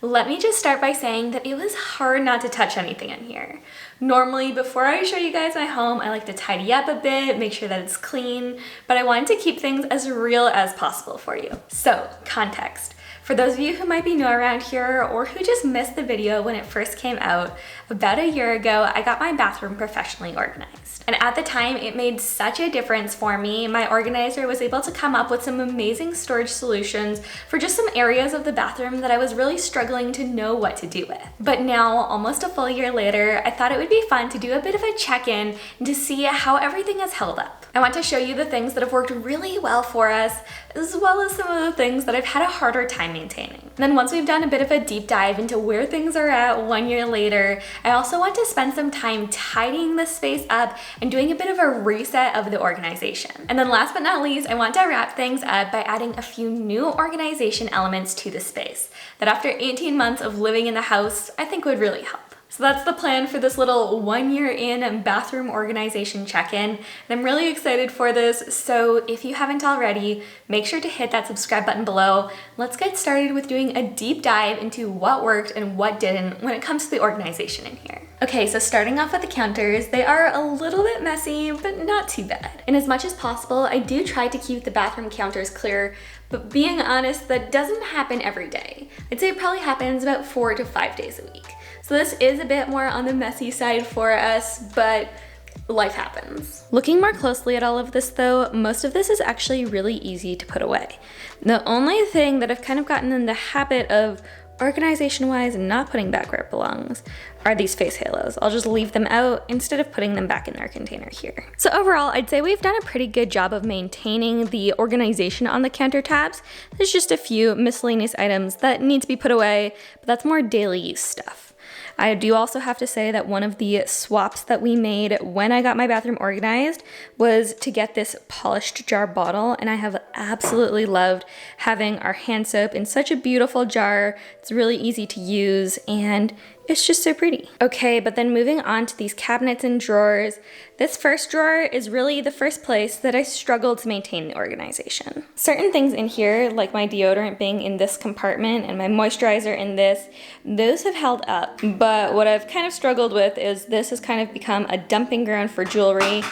Let me just start by saying that it was hard not to touch anything in here. Normally, before I show you guys my home, I like to tidy up a bit, make sure that it's clean, but I wanted to keep things as real as possible for you. So, context. For those of you who might be new around here or who just missed the video when it first came out, about a year ago, I got my bathroom professionally organized. And at the time, it made such a difference for me. My organizer was able to come up with some amazing storage solutions for just some areas of the bathroom that I was really struggling to know what to do with. But now, almost a full year later, I thought it would be fun to do a bit of a check-in and to see how everything has held up. I want to show you the things that have worked really well for us, as well as some of the things that I've had a harder time maintaining. And then once we've done a bit of a deep dive into where things are at 1 year later, I also want to spend some time tidying the space up and doing a bit of a reset of the organization. And then last but not least, I want to wrap things up by adding a few new organization elements to the space that after 18 months of living in the house, I think would really help. So that's the plan for this little 1 year in bathroom organization check-in. And I'm really excited for this. So if you haven't already, make sure to hit that subscribe button below. Let's get started with doing a deep dive into what worked and what didn't when it comes to the organization in here. Okay, so starting off with the counters, they are a little bit messy, but not too bad. And as much as possible, I do try to keep the bathroom counters clear, but being honest, that doesn't happen every day. I'd say it probably happens about 4 to 5 days a week. So this is a bit more on the messy side for us, but life happens. Looking more closely at all of this though, most of this is actually really easy to put away. The only thing that I've kind of gotten in the habit of organization-wise and not putting back where it belongs are these face halos. I'll just leave them out instead of putting them back in their container here. So overall, I'd say we've done a pretty good job of maintaining the organization on the countertops. There's just a few miscellaneous items that need to be put away, but that's more daily use stuff. I do also have to say that one of the swaps that we made when I got my bathroom organized was to get this polished jar bottle, and I have absolutely loved having our hand soap in such a beautiful jar. It's really easy to use and it's just so pretty. Okay, but then moving on to these cabinets and drawers, this first drawer is really the first place that I struggled to maintain the organization. Certain things in here, like my deodorant being in this compartment and my moisturizer in this, those have held up. But what I've kind of struggled with is this has kind of become a dumping ground for jewelry.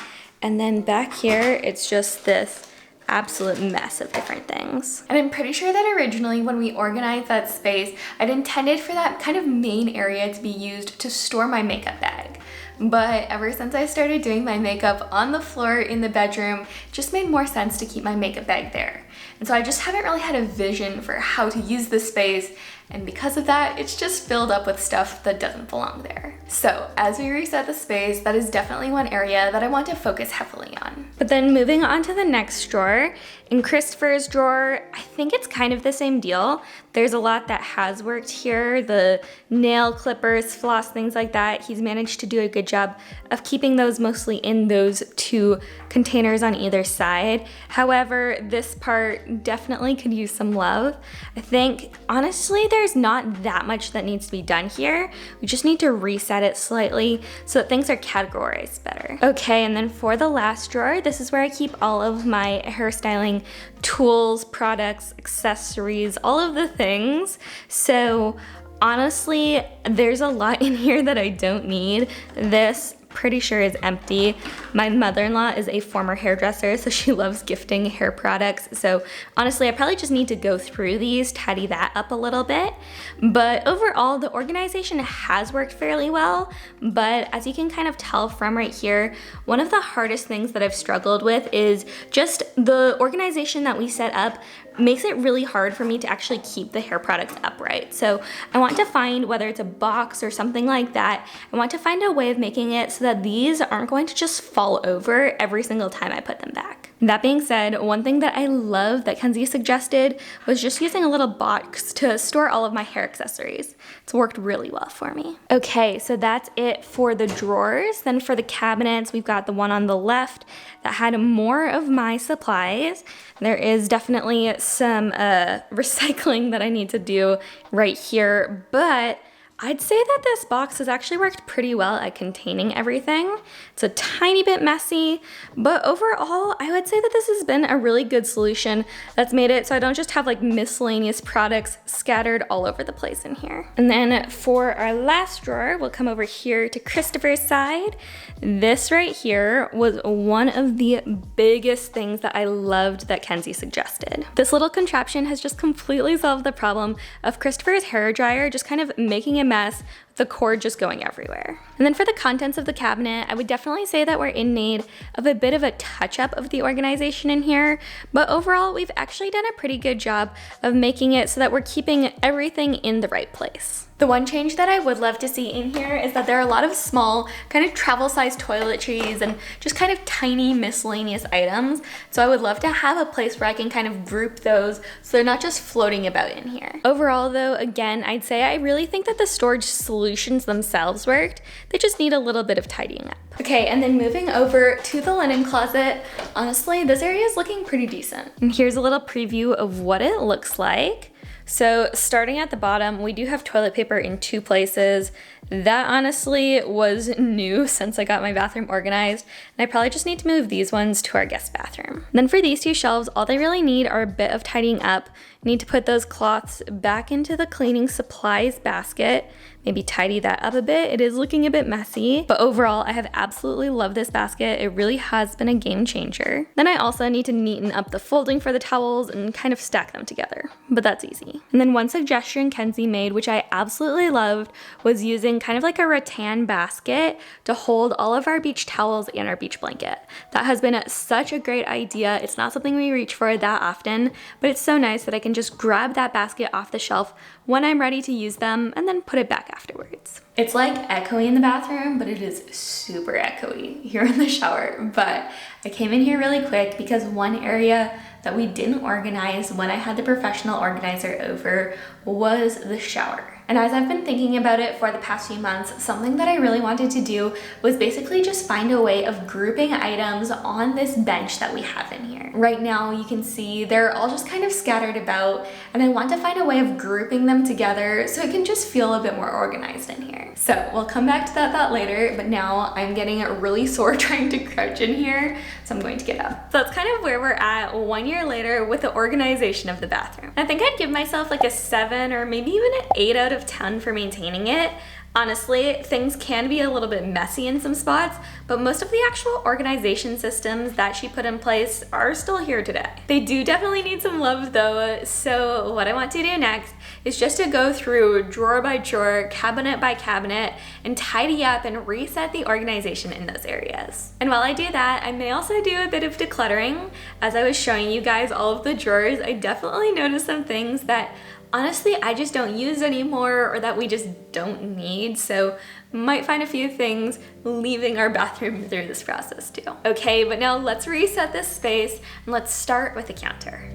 And then back here, it's just this absolute mess of different things. And I'm pretty sure that originally when we organized that space, I'd intended for that kind of main area to be used to store my makeup bag. But ever since I started doing my makeup on the floor in the bedroom, it just made more sense to keep my makeup bag there. And so I just haven't really had a vision for how to use the space, and because of that, it's just filled up with stuff that doesn't belong there. So as we reset the space, that is definitely one area that I want to focus heavily on. But then moving on to the next drawer, in Christopher's drawer, I think it's kind of the same deal. There's a lot that has worked here, the nail clippers, floss, things like that. He's managed to do a good job of keeping those mostly in those two containers on either side. However, this part definitely could use some love. I think, honestly, there's not that much that needs to be done here. We just need to reset it slightly so that things are categorized better. Okay, and then for the last drawer, this is where I keep all of my hairstyling tools, products, accessories, all of the things. So honestly, there's a lot in here that I don't need. This pretty sure is empty. My mother-in-law is a former hairdresser, so she loves gifting hair products. So honestly, I probably just need to go through these, tidy that up a little bit. But overall, the organization has worked fairly well. But as you can kind of tell from right here, one of the hardest things that I've struggled with is just the organization that we set up makes it really hard for me to actually keep the hair products upright. So I want to find, whether it's a box or something like that, I want to find a way of making it so that these aren't going to just fall over every single time I put them back. That being said, one thing that I love that Kenzie suggested was just using a little box to store all of my hair accessories. It's worked really well for me. Okay, so that's it for the drawers. Then for the cabinets, we've got the one on the left that had more of my supplies. There is definitely some recycling that I need to do right here, but I'd say that this box has actually worked pretty well at containing everything. It's a tiny bit messy, but overall, I would say that this has been a really good solution that's made it so I don't just have like miscellaneous products scattered all over the place in here. And then for our last drawer, we'll come over here to Christopher's side. This right here was one of the biggest things that I loved that Kenzie suggested. This little contraption has just completely solved the problem of Christopher's hair dryer just kind of making a mess, the cord just going everywhere. And then for the contents of the cabinet, I would definitely say that we're in need of a bit of a touch-up of the organization in here, but overall we've actually done a pretty good job of making it so that we're keeping everything in the right place. The one change that I would love to see in here is that there are a lot of small, kind of travel-sized toiletries and just kind of tiny miscellaneous items. So I would love to have a place where I can kind of group those so they're not just floating about in here. Overall though, again, I'd say I really think that the storage solutions themselves worked. They just need a little bit of tidying up. Okay, and then moving over to the linen closet, honestly, this area is looking pretty decent. And here's a little preview of what it looks like. So starting at the bottom, we do have toilet paper in 2 places. That honestly was new since I got my bathroom organized, and I probably just need to move these ones to our guest bathroom. Then for these 2 shelves, all they really need are a bit of tidying up. You need to put those cloths back into the cleaning supplies basket, maybe tidy that up a bit. It is looking a bit messy, but overall, I have absolutely loved this basket. It really has been a game changer. Then I also need to neaten up the folding for the towels and kind of stack them together, but that's easy. And then one suggestion Kenzie made, which I absolutely loved, was using kind of like a rattan basket to hold all of our beach towels and our beach blanket. That has been such a great idea. It's not something we reach for that often, but it's so nice that I can just grab that basket off the shelf when I'm ready to use them and then put it back afterwards. It's like echoey in the bathroom, but it is super echoey here in the shower. But I came in here really quick because one area that we didn't organize when I had the professional organizer over was the shower. And as I've been thinking about it for the past few months, something that I really wanted to do was basically just find a way of grouping items on this bench that we have in here. Right now, you can see they're all just kind of scattered about, and I want to find a way of grouping them together so it can just feel a bit more organized in here. So we'll come back to that thought later, but now I'm getting really sore trying to crouch in here, so I'm going to get up. So that's kind of where we're at 1 year later with the organization of the bathroom. I think I'd give myself like a 7 or maybe even an 8 out of 10 for maintaining it. Honestly, things can be a little bit messy in some spots, but most of the actual organization systems that she put in place are still here today. They do definitely need some love though, so what I want to do next is just to go through drawer by drawer, cabinet by cabinet, and tidy up and reset the organization in those areas. And while I do that, I may also do a bit of decluttering. As I was showing you guys all of the drawers, I definitely noticed some things that honestly, I just don't use anymore or that we just don't need, so might find a few things leaving our bathroom through this process too. Okay, but now let's reset this space and let's start with the counter.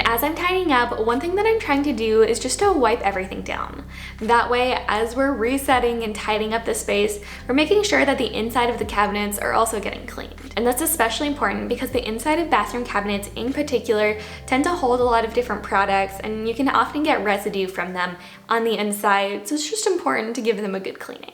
As I'm tidying up, one thing that I'm trying to do is just to wipe everything down. That way, as we're resetting and tidying up the space, we're making sure that the inside of the cabinets are also getting cleaned. And that's especially important because the inside of bathroom cabinets in particular tend to hold a lot of different products, and you can often get residue from them on the inside, so it's just important to give them a good cleaning.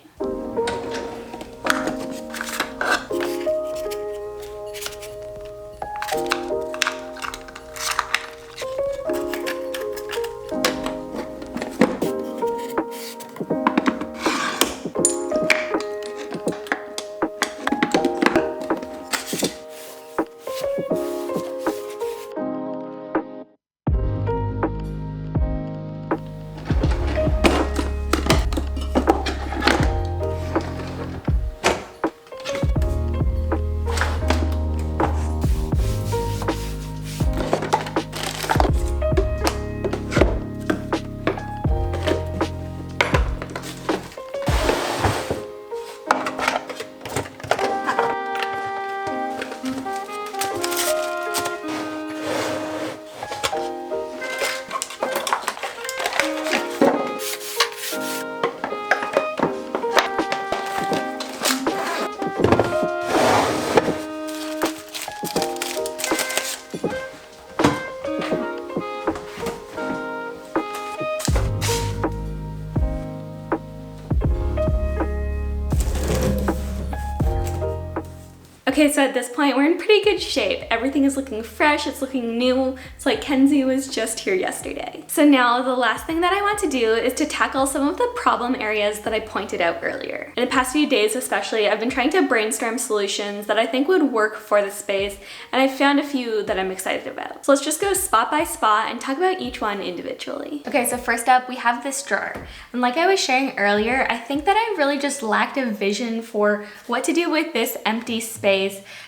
Okay, so at this point, we're in pretty good shape. Everything is looking fresh, it's looking new. It's like Kenzie was just here yesterday. So now the last thing that I want to do is to tackle some of the problem areas that I pointed out earlier. In the past few days especially, I've been trying to brainstorm solutions that I think would work for the space, and I found a few that I'm excited about. So let's just go spot by spot and talk about each one individually. Okay, so first up, we have this drawer. And like I was sharing earlier, I think that I really just lacked a vision for what to do with this empty space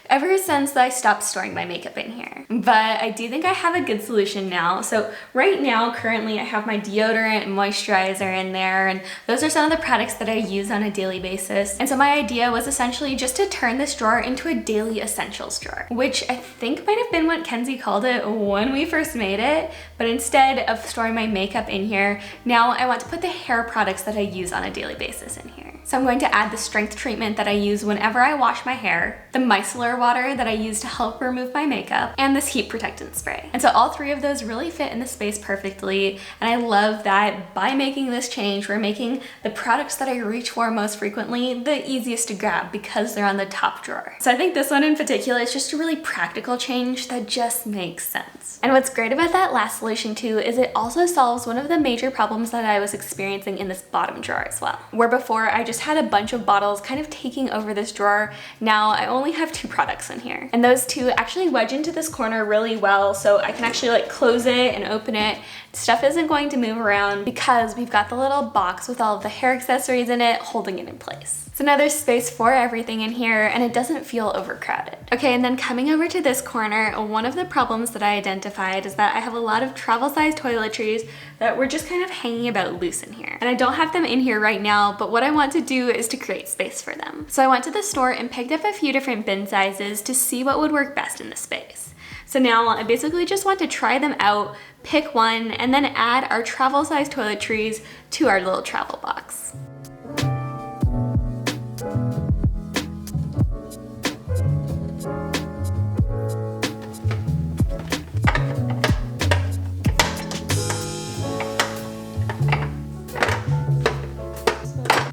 ever since I stopped storing my makeup in here. But I do think I have a good solution now. So right now, currently I have my deodorant and moisturizer in there, and those are some of the products that I use on a daily basis. And so my idea was essentially just to turn this drawer into a daily essentials drawer, which I think might have been what Kenzie called it when we first made it. But instead of storing my makeup in here, now I want to put the hair products that I use on a daily basis in here. So I'm going to add the strength treatment that I use whenever I wash my hair, the micellar water that I use to help remove my makeup, and this heat protectant spray. And so all three of those really fit in the space perfectly, and I love that by making this change, we're making the products that I reach for most frequently the easiest to grab because they're on the top drawer. So I think this one in particular is just a really practical change that just makes sense. And what's great about that last solution too is it also solves one of the major problems that I was experiencing in this bottom drawer as well. Where before I just had a bunch of bottles kind of taking over this drawer, now I only have 2 products in here. And those 2 actually wedge into this corner really well, so I can actually like close it and open it. Stuff isn't going to move around because we've got the little box with all of the hair accessories in it holding it in place. So now there's space for everything in here and it doesn't feel overcrowded. Okay, and then coming over to this corner, one of the problems that I identified is that I have a lot of travel-sized toiletries that were just kind of hanging about loose in here. And I don't have them in here right now, but what I want to do is to create space for them. So I went to the store and picked up a few different bin sizes to see what would work best in the space. So now I basically just want to try them out, pick one, and then add our travel-sized toiletries to our little travel box.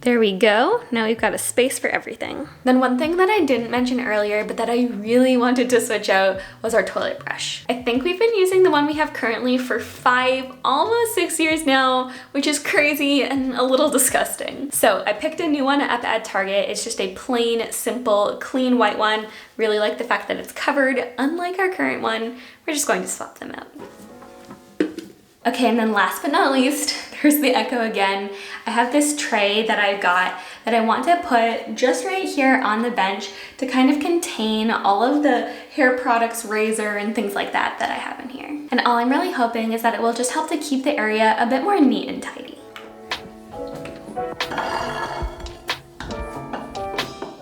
There we go. Now we've got a space for everything. Then one thing that I didn't mention earlier, but that I really wanted to switch out was our toilet brush. I think we've been using the one we have currently for 5, almost 6 years now, which is crazy and a little disgusting. So I picked a new one up at Target. It's just a plain, simple, clean white one. Really like the fact that it's covered, unlike our current one. We're just going to swap them out. Okay, and then last but not least, there's the Echo again. I have this tray that I got that I want to put just right here on the bench to kind of contain all of the hair products, razor, and things like that that I have in here. And all I'm really hoping is that it will just help to keep the area a bit more neat and tidy.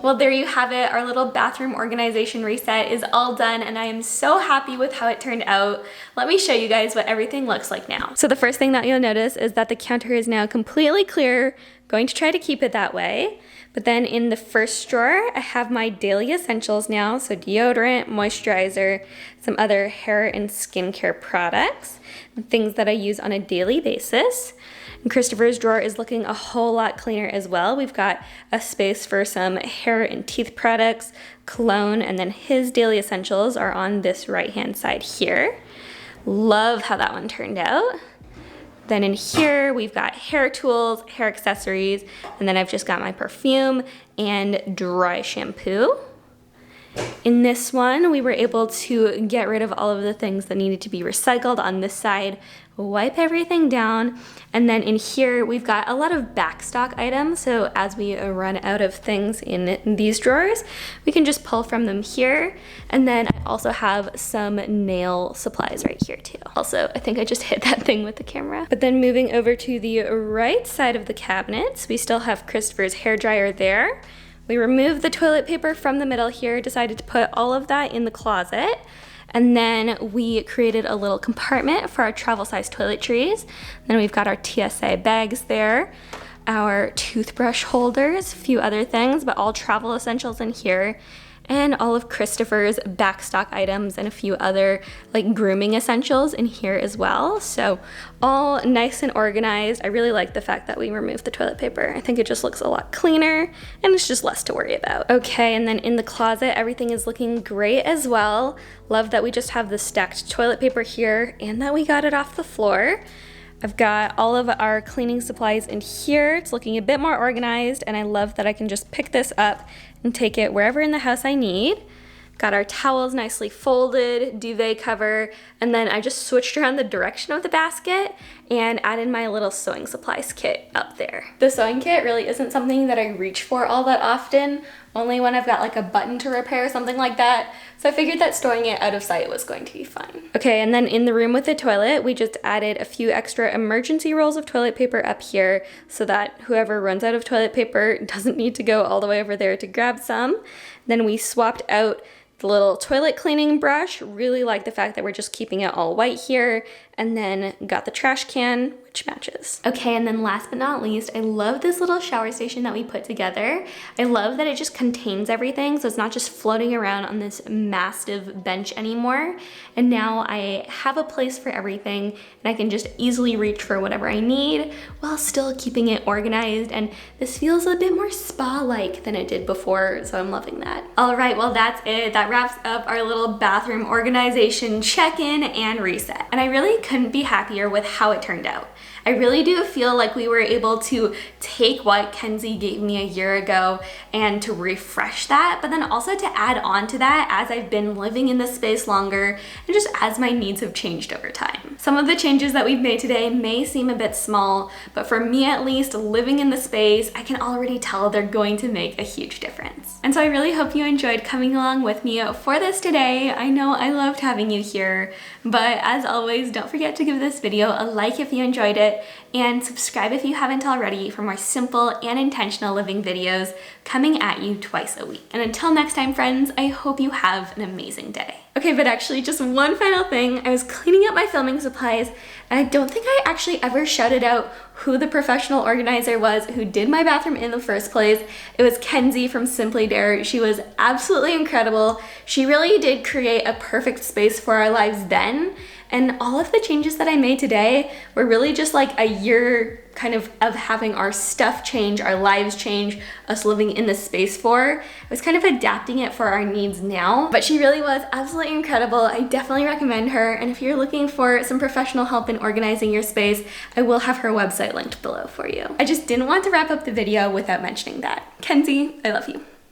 Well, there you have it. Our little bathroom organization reset is all done and I am so happy with how it turned out. Let me show you guys what everything looks like now. So the first thing that you'll notice is that the counter is now completely clear. Going to try to keep it that way. But then in the first drawer, I have my daily essentials now. So deodorant, moisturizer, some other hair and skincare products, things that I use on a daily basis. And Christopher's drawer is looking a whole lot cleaner as well. We've got a space for some hair and teeth products, cologne, and then his daily essentials are on this right-hand side here. Love how that one turned out. Then in here, we've got hair tools, hair accessories, and then I've just got my perfume and dry shampoo. In this one, we were able to get rid of all of the things that needed to be recycled on this side, wipe everything down, and then in here we've got a lot of backstock items, so as we run out of things in these drawers, we can just pull from them here. And then I also have some nail supplies right here too. Also, I think I just hit that thing with the camera. But then moving over to the right side of the cabinets, we still have Christopher's hairdryer there. We removed the toilet paper from the middle here, decided to put all of that in the closet. And then we created a little compartment for our travel-sized toiletries. Then we've got our TSA bags there, our toothbrush holders, a few other things, but all travel essentials in here. and all of Christopher's backstock items and a few other like grooming essentials in here as well. So all nice and organized. I really like the fact that we removed the toilet paper. I think it just looks a lot cleaner and it's just less to worry about. Okay, and then in the closet, everything is looking great as well. Love that we just have the stacked toilet paper here and that we got it off the floor. I've got all of our cleaning supplies in here. It's looking a bit more organized, and I love that I can just pick this up and take it wherever in the house I need. Got our towels nicely folded, duvet cover, and then I just switched around the direction of the basket and added my little sewing supplies kit up there. The sewing kit really isn't something that I reach for all that often, only when I've got like a button to repair or something like that. So I figured that storing it out of sight was going to be fine. Okay, and then in the room with the toilet, we just added a few extra emergency rolls of toilet paper up here so that whoever runs out of toilet paper doesn't need to go all the way over there to grab some. Then we swapped out the little toilet cleaning brush. Really like the fact that we're just keeping it all white here, and then got the trash can, which matches. Okay, and then last but not least, I love this little shower station that we put together. I love that it just contains everything, so it's not just floating around on this massive bench anymore. And now I have a place for everything, and I can just easily reach for whatever I need while still keeping it organized. And this feels a bit more spa-like than it did before, so I'm loving that. All right, well that's it. That wraps up our little bathroom organization check-in and reset. And I really couldn't be happier with how it turned out. I really do feel like we were able to take what Kenzie gave me a year ago and to refresh that, but then also to add on to that as I've been living in this space longer and just as my needs have changed over time. Some of the changes that we've made today may seem a bit small, but for me at least, living in the space, I can already tell they're going to make a huge difference. And so I really hope you enjoyed coming along with me for this today. I know I loved having you here, but as always, don't forget to give this video a like if you enjoyed it, and subscribe if you haven't already for more simple and intentional living videos coming at you twice a week. And until next time, friends, I hope you have an amazing day. Okay, but actually just one final thing. I was cleaning up my filming supplies, and I don't think I actually ever shouted out who the professional organizer was who did my bathroom in the first place. It was Kenzie from Simply Dare. She was absolutely incredible. She really did create a perfect space for our lives then. And all of the changes that I made today were really just like a year kind of having our stuff change, our lives change, us living in this space for. I was kind of adapting it for our needs now, but she really was absolutely incredible. I definitely recommend her. And if you're looking for some professional help in organizing your space, I will have her website linked below for you. I just didn't want to wrap up the video without mentioning that. Kenzie, I love you.